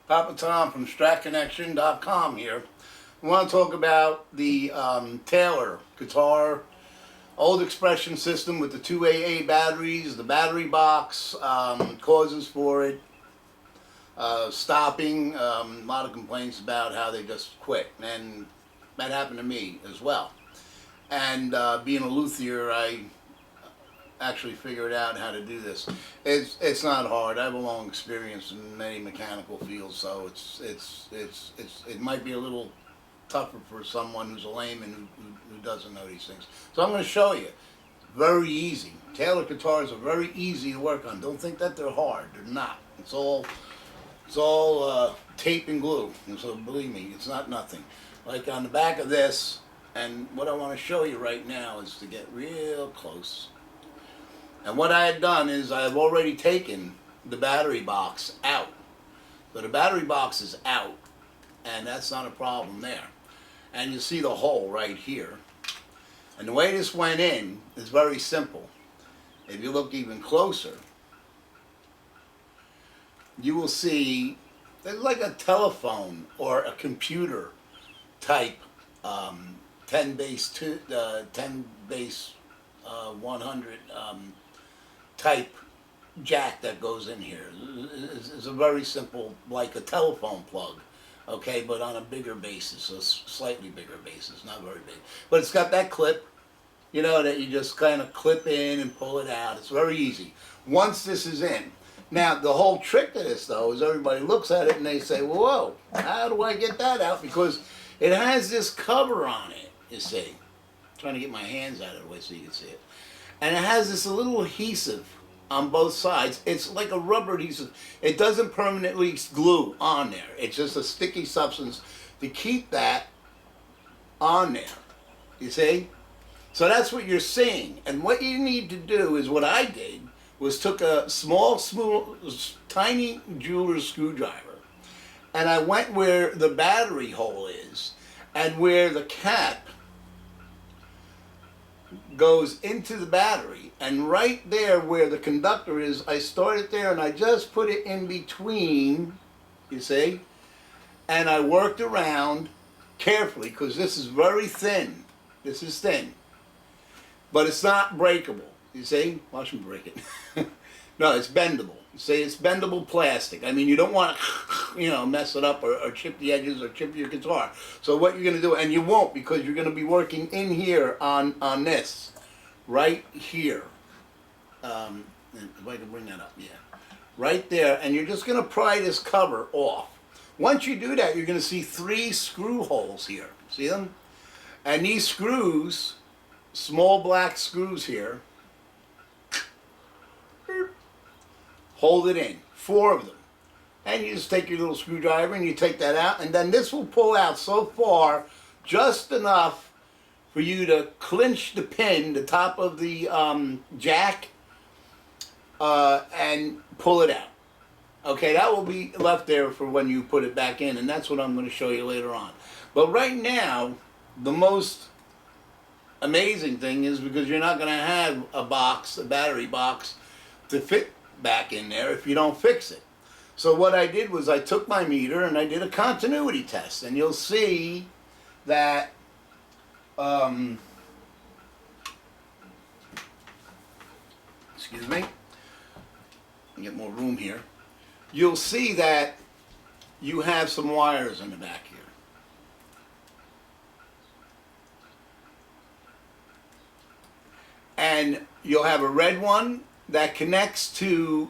Papa Tom from StratConnection.com here. I want to talk about the Taylor guitar old expression system with the 2 AA batteries, the battery box, causes for it, stopping, a lot of complaints about how they just quit, and that happened to me as well. And being a luthier, I actually figured out how to do this. It's not hard. I have a long experience in many mechanical fields, so it might be a little tougher for someone who's a layman who doesn't know these things. So I'm going to show you. Very easy. Taylor guitars are very easy to work on. Don't think that they're hard. They're not. It's all tape and glue. And so believe me, it's not nothing. Like on the back of this, and what I want to show you right now is to get real close. And what I had done is I've already taken the battery box out. So the battery box is out, and that's not a problem there. And you see the hole right here. And the way this went in is very simple. If you look even closer, you will see there's like a telephone or a computer type 10 base 100 type jack that goes in here. It's a very simple, like a telephone plug, okay, but on a bigger basis, a slightly bigger basis, not very big. But it's got that clip, you know, that you just kind of clip in and pull it out. It's very easy once this is in. Now, the whole trick to this, though, is everybody looks at it and they say, whoa, how do I get that out? Because it has this cover on it, you see. I'm trying to get my hands out of the way so you can see it. And it has this little adhesive on both sides. It's like a rubber adhesive. It doesn't permanently glue on there. It's just a sticky substance to keep that on there, you see? So that's what you're seeing. And what you need to do is what I did was took a small, tiny jeweler's screwdriver, and I went where the battery hole is and where the cap goes into the battery, and right there where the conductor is, I started there and I just put it in between, you see, and I worked around carefully because this is very thin. This is thin, but it's not breakable. You see? Watch me break it. No, it's bendable. You see, it's bendable plastic. I mean, you don't want to, you know, mess it up or chip the edges or chip your guitar. So what you're going to do, and you won't because you're going to be working in here on this, right here. If I can bring that up, yeah. Right there, and you're just going to pry this cover off. Once you do that, you're going to see 3 screw holes here. See them? And these screws, small black screws here, hold it in, 4 of them. And you just take your little screwdriver and you take that out, and then this will pull out so far, just enough for you to clinch the pin, the top of the jack, and pull it out. Okay, that will be left there for when you put it back in, and that's what I'm going to show you later on. But right now, the most amazing thing is because you're not going to have a box, a battery box, to fit back in there if you don't fix it. So what I did was I took my meter and I did a continuity test, and you'll see that excuse me, get more room here. You'll see that you have some wires in the back here. And you'll have a red one that connects to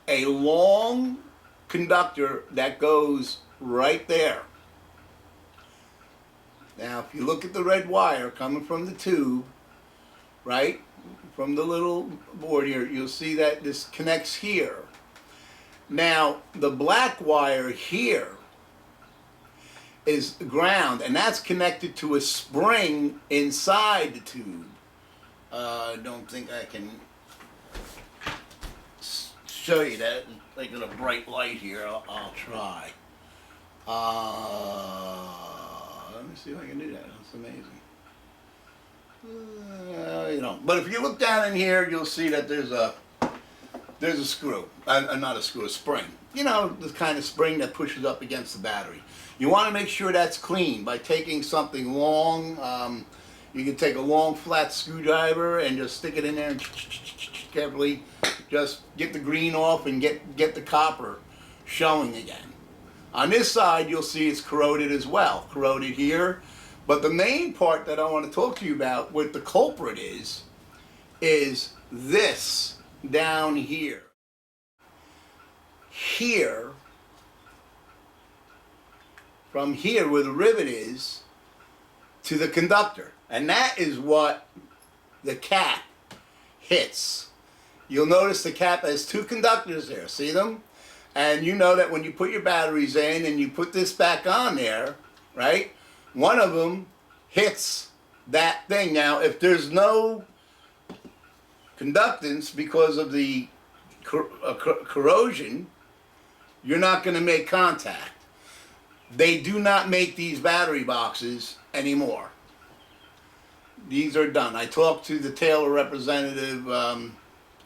a long conductor that goes right there. Now, if you look at the red wire coming from the tube, right, from the little board here, you'll see that this connects here. Now, the black wire here is ground, and that's connected to a spring inside the tube. I don't think I can show you that. I got a bright light here. I'll try. Let me see if I can do that. That's amazing. You know, but if you look down in here, you'll see that there's a there's a screw, not a screw, a spring. You know, the kind of spring that pushes up against the battery. You want to make sure that's clean by taking something long. You can take a long flat screwdriver and just stick it in there and carefully just get the green off and get the copper showing again. On this side, you'll see it's corroded as well, corroded here. But the main part that I want to talk to you about, what the culprit is this down here. Here, from here where the rivet is, to the conductor. And that is what the cap hits. You'll notice the cap has two conductors there, see them? And you know that when you put your batteries in and you put this back on there, right? One of them hits that thing. Now, if there's no conductance because of the corrosion, you're not going to make contact. They do not make these battery boxes anymore. These are done. I talked to the Taylor representative,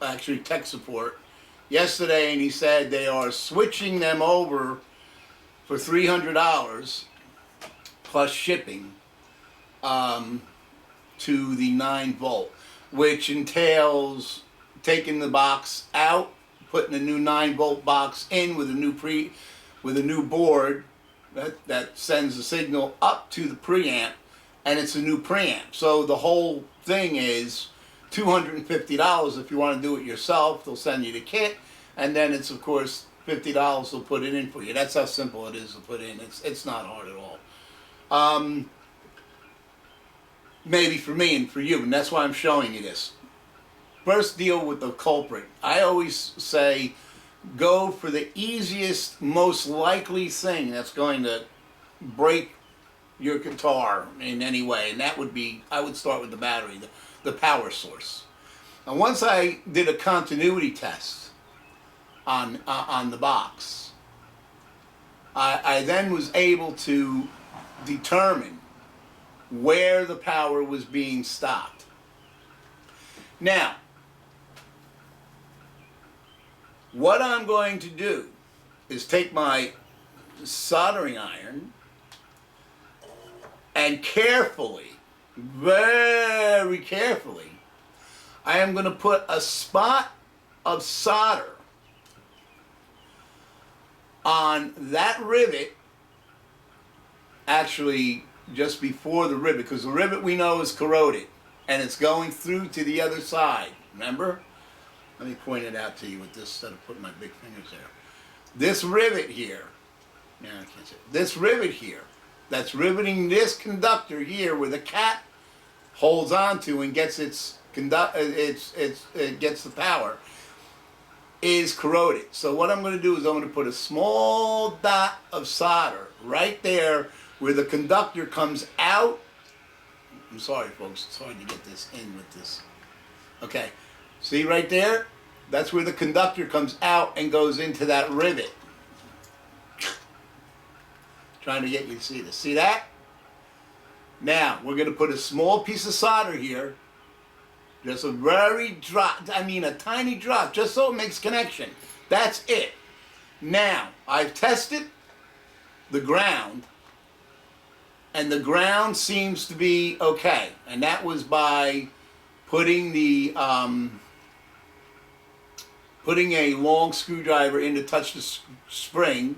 actually tech support, yesterday, and he said they are switching them over for $300 plus shipping to the 9-volt, which entails taking the box out, putting a new 9-volt box in with a new board that sends the signal up to the preamp, and it's a new preamp. So the whole thing is $250 if you want to do it yourself. They'll send you the kit, and then it's of course $50 they'll put it in for you. That's how simple it is to put in. It's not hard at all. Maybe for me and for you, and that's why I'm showing you this. First, deal with the culprit. I always say go for the easiest, most likely thing that's going to break your guitar in any way, and that would be, I would start with the battery, the power source. And once I did a continuity test on the box, I then was able to determine where the power was being stopped. Now, what I'm going to do is take my soldering iron and carefully, very carefully, I am going to put a spot of solder on that rivet, actually just before the rivet, because the rivet we know is corroded and it's going through to the other side, remember? Let me point it out to you with this instead of putting my big fingers there. This rivet here, yeah, I can't say it. This rivet here, that's riveting this conductor here where the cap holds onto and gets it gets the power, is corroded. So what I'm going to do is I'm going to put a small dot of solder right there where the conductor comes out. I'm sorry folks, it's hard to get this in with this. Okay, see right there? That's where the conductor comes out and goes into that rivet. Trying to get you to see this. See that? Now, we're going to put a small piece of solder here. Just a very drop, I mean a tiny drop, just so it makes connection. That's it. Now, I've tested the ground, and the ground seems to be okay. And that was by putting the putting a long screwdriver in to touch the spring.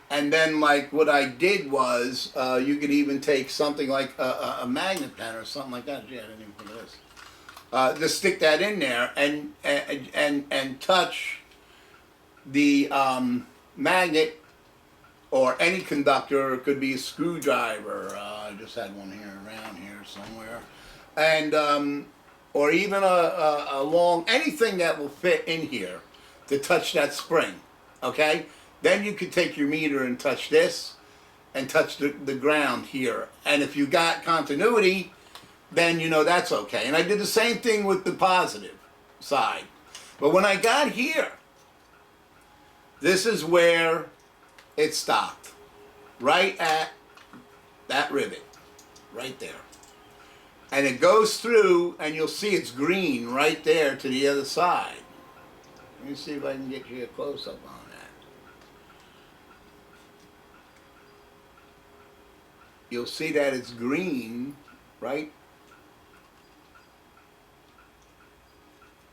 And then, like, what I did was, you could even take something like a magnet pen or something like that. Yeah, I didn't even think of this. Just stick that in there and touch the magnet or any conductor. It could be a screwdriver. I just had one here around here somewhere, and or even a long anything that will fit in here to touch that spring. Okay. Then you could take your meter and touch this and touch the ground here. And if you got continuity, then you know that's okay. And I did the same thing with the positive side. But when I got here, this is where it stopped. Right at that rivet. Right there. And it goes through, and you'll see it's green right there to the other side. Let me see if I can get you a close-up on that. You'll see that it's green, right?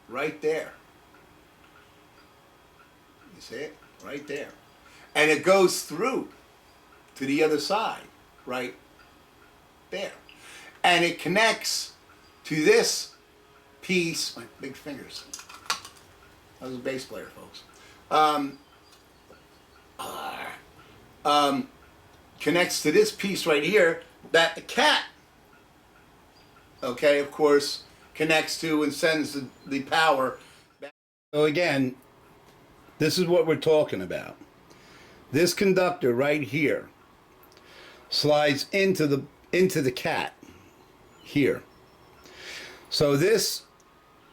Right there. You see it? Right there. And it goes through to the other side, right there. And it connects to this piece, my big fingers. I was a bass player, folks. Connects to this piece right here that the cat, okay, of course, connects to and sends the power back. So again, this is what we're talking about. This conductor right here slides into the cat here. So this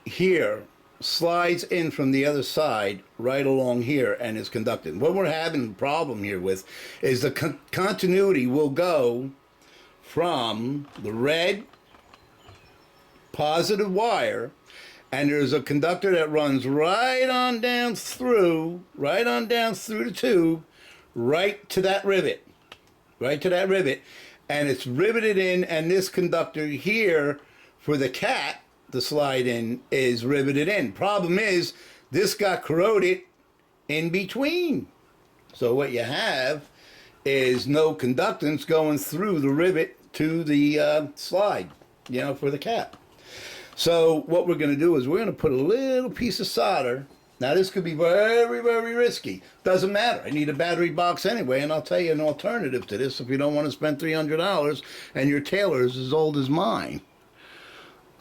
here slides in from the other side right along here and is conducted. What we're having a problem here with is the continuity will go from the red positive wire, and there's a conductor that runs right on down through the tube, right to that rivet, and it's riveted in, and this conductor here for the cat to slide in is riveted in. Problem is, this got corroded in between. So what you have is no conductance going through the rivet to the slide, for the cat. So what we're going to do is we're going to put a little piece of solder. Now this could be very, very risky. Doesn't matter. I need a battery box anyway, and I'll tell you an alternative to this if you don't want to spend $300 and your tailor is as old as mine.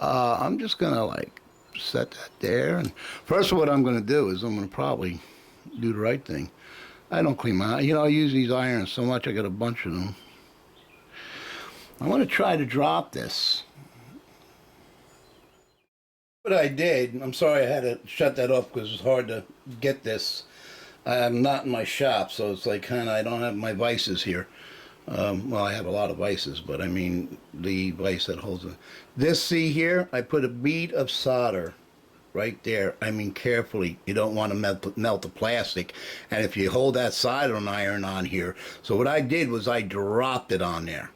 I'm just going to set that there. And first what I'm going to do is I'm going to probably do the right thing. I don't clean my, I use these irons so much I got a bunch of them. I want to try to drop this. What I did, I'm sorry I had to shut that off because it's hard to get this. I'm not in my shop, so it's I don't have my vices here. Well, I have a lot of vices, but I mean the vice that holds it. This, see here, I put a bead of solder right there. I mean carefully. You don't want to melt the plastic. And if you hold that soldering iron on here, so what I did was I dropped it on there.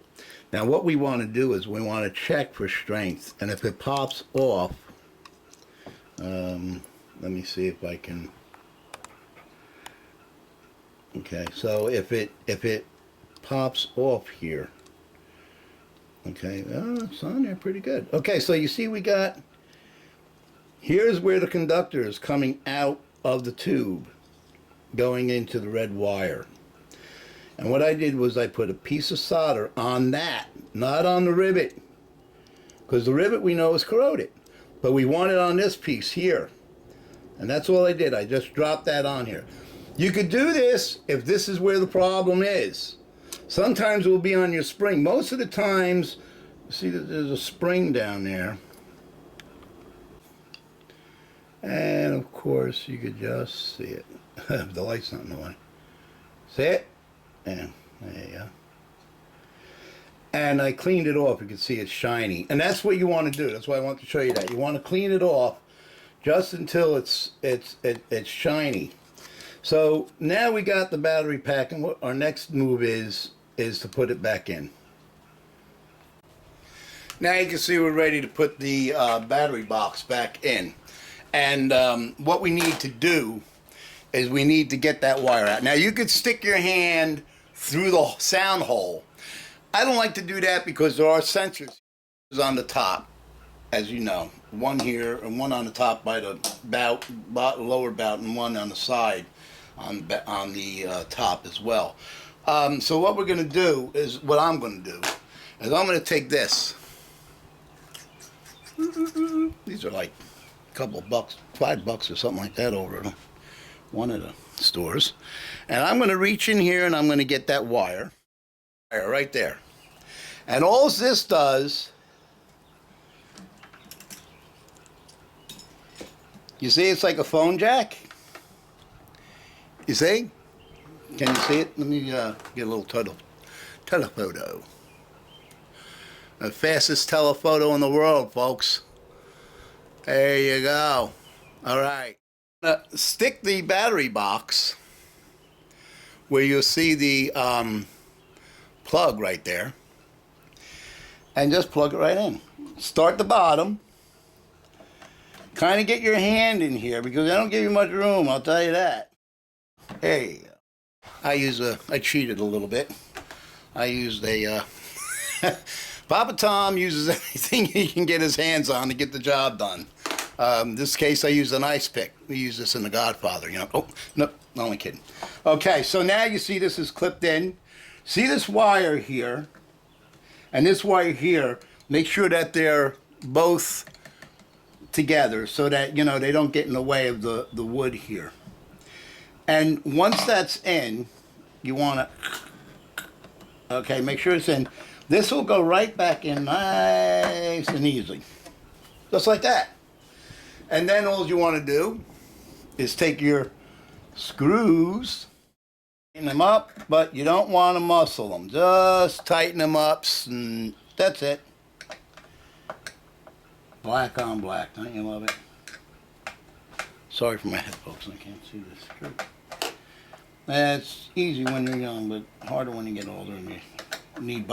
Now what we want to do is we want to check for strength, and if it pops off, let me see if I can. Okay, so if it pops off here, okay, it's on there pretty good. Okay, so you see we got, here's where the conductor is coming out of the tube going into the red wire. And what I did was I put a piece of solder on that, not on the rivet, because the rivet we know is corroded, but we want it on this piece here. And that's all I did. I just dropped that on here. You could do this if this is where the problem is. Sometimes it will be on your spring. Most of the times, see that there's a spring down there. And of course, you could just see it. The light's not in the way. See it? Yeah, there you go. And I cleaned it off. You can see it's shiny. And that's what you want to do. That's why I want to show you that. You want to clean it off just until it's shiny. So now we got the battery pack, and what our next move is to put it back in. Now you can see we're ready to put the battery box back in. And what we need to do is we need to get that wire out. Now you could stick your hand through the sound hole. I don't like to do that because there are sensors on the top, as you know. One here and one on the top by the lower bout, and one on the side on the top as well. So what we're going to do is, what I'm going to do is I'm going to take this. These are like a couple of bucks, $5 or something like that over at one of the stores. And I'm going to reach in here and I'm going to get that wire right there. And all this does, you see it's like a phone jack? You see? Can you see it? Let me get a little telephoto. The fastest telephoto in the world, folks. There you go. All right. Stick the battery box where you'll see the plug right there, and just plug it right in. Start the bottom. Kind of get your hand in here because I don't give you much room, I'll tell you that. There you go. I cheated a little bit. I used a, Papa Tom uses anything he can get his hands on to get the job done. This case I used an ice pick. We use this in The Godfather, you know. Oh, no, only kidding. Okay, so now you see this is clipped in. See this wire here and this wire here. Make sure that they're both together so that, you know, they don't get in the way of the wood here. And once that's in, you want to, okay, make sure it's in. This will go right back in nice and easy. Just like that. And then all you want to do is take your screws, tighten them up, but you don't want to muscle them. Just tighten them up, and that's it. Black on black, don't you love it? Sorry for my head, folks, I can't see this screw. It's easy when you're young, but harder when you get older and you need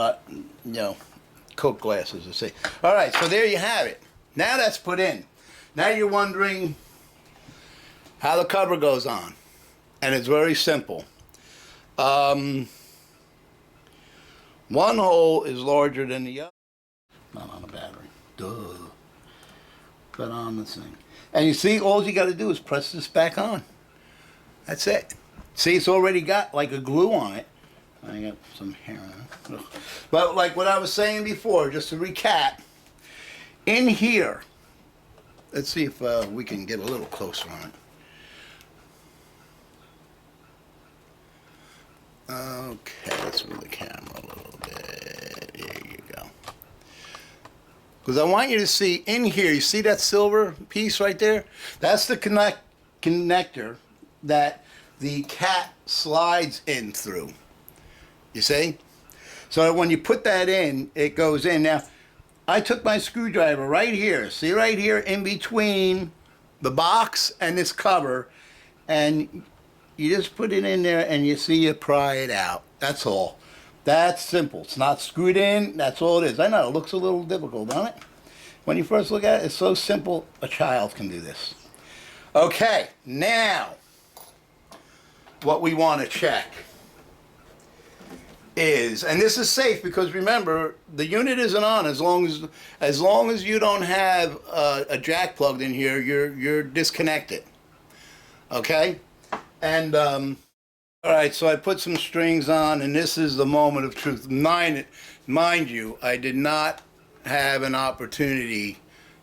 Coke glasses to see. All right, so there you have it. Now that's put in. Now you're wondering how the cover goes on. And it's very simple. One hole is larger than the other. Not on the battery. Duh. But on the thing. And you see, all you got to do is press this back on. That's it. See, it's already got like a glue on it. I got some hair on it. But like what I was saying before, just to recap, in here, let's see if we can get a little closer on it. Okay, let's move the camera a little bit. There you go. Because I want you to see in here, you see that silver piece right there? That's the connector that the cat slides in through. You see? So when you put that in, it goes in. Now, I took my screwdriver right here. See right here in between the box and this cover, and you just put it in there and you see you pry it out. That's all. That's simple. It's not screwed in. That's all it is. I know it looks a little difficult, doesn't it? When you first look at it, it's so simple. A child can do this. Okay, now what we want to check is, and this is safe because remember, the unit isn't on as long as you don't have a jack plugged in here. You're disconnected. Okay, and all right. So I put some strings on, and this is the moment of truth. Mind you, I did not have an opportunity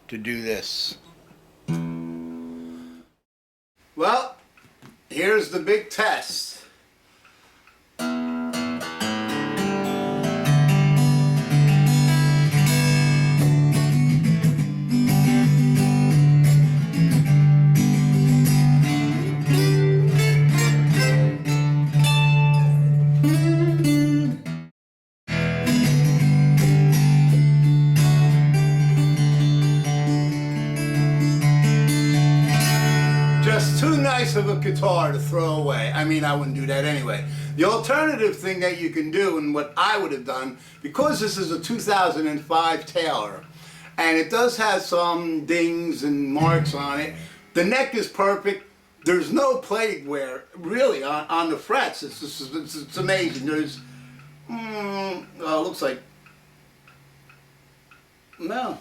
to do this. Well, here's the big test. Too nice of a guitar to throw away. I mean, I wouldn't do that anyway. The alternative thing that you can do, and what I would have done, because this is a 2005 Taylor, and it does have some dings and marks on it, the neck is perfect. There's no plague wear, really, on the frets. It's amazing. There's, looks like, no,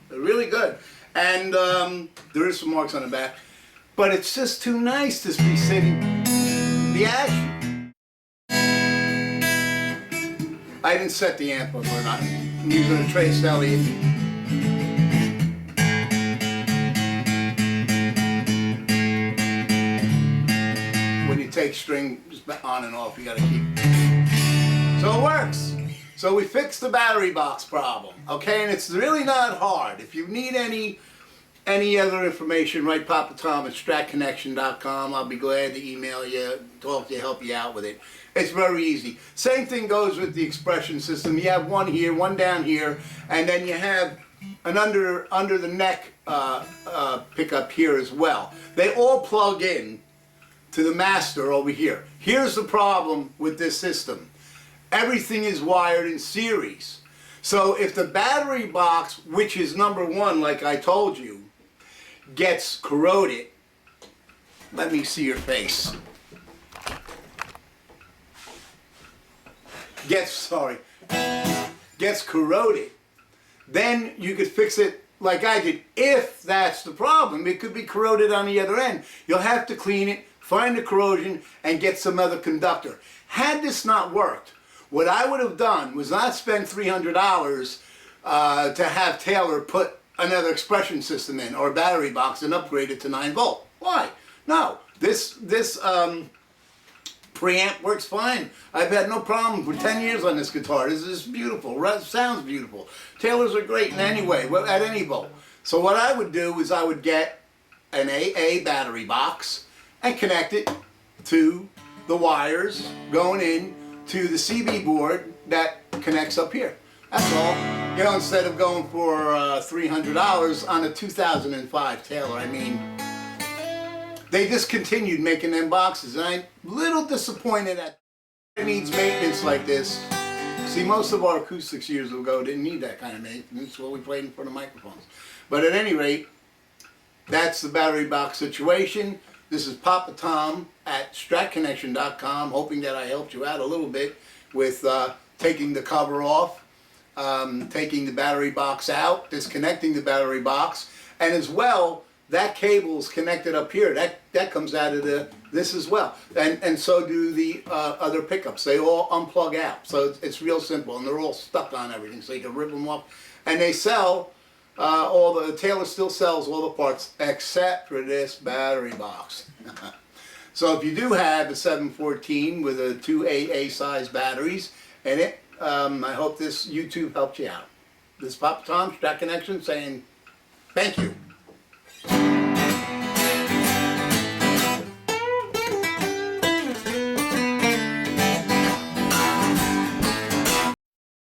they're really good. And there is some marks on the back. But it's just too nice to be sitting. The action. I didn't set the amp up or not. I'm using a Trace Elliott. When you take strings on and off, you gotta keep. So it works. So we fixed the battery box problem, okay? And it's really not hard. If you need any other information, write Papa Tom at stratconnection.com. I'll be glad to email you, talk to you, help you out with it. It's very easy. Same thing goes with the expression system. You have one here, one down here, and then you have an under the neck pickup here as well. They all plug in to the master over here. Here's the problem with this system. Everything is wired in series. So if the battery box, which is number one, like I told you, gets corroded, let me see your face. Gets corroded, then you could fix it like I did. If that's the problem, it could be corroded on the other end. You'll have to clean it, find the corrosion, and get some other conductor. Had this not worked, what I would have done was not spend $300 to have Taylor put another expression system in, or a battery box, and upgrade it to 9 volt. Why? No, this preamp works fine. I've had no problem for 10 years on this guitar. This is beautiful. Sounds beautiful. Taylors are great in any way, at any volt. So what I would do is I would get an AA battery box and connect it to the wires going in to the CB board that connects up here. That's all. You know, instead of going for $300 on a 2005 Taylor. I mean, they discontinued making them boxes, and I'm a little disappointed at it. Needs maintenance like this. See, most of our acoustics years ago didn't need that kind of maintenance, while we played in front of microphones. But at any rate, that's the battery box situation. This is Papa Tom at stratconnection.com, hoping that I helped you out a little bit with taking the cover off, taking the battery box out, disconnecting the battery box, and as well, that cable is connected up here. That comes out of this as well, and so do the other pickups. They all unplug out, so it's real simple, and they're all stuck on everything, so you can rip them off. And they sell Taylor still sells all the parts except for this battery box. So if you do have a 714 with a 2 AA size batteries in it, I hope this YouTube helped you out. This is Papa Tom, Strat Connection, saying thank you.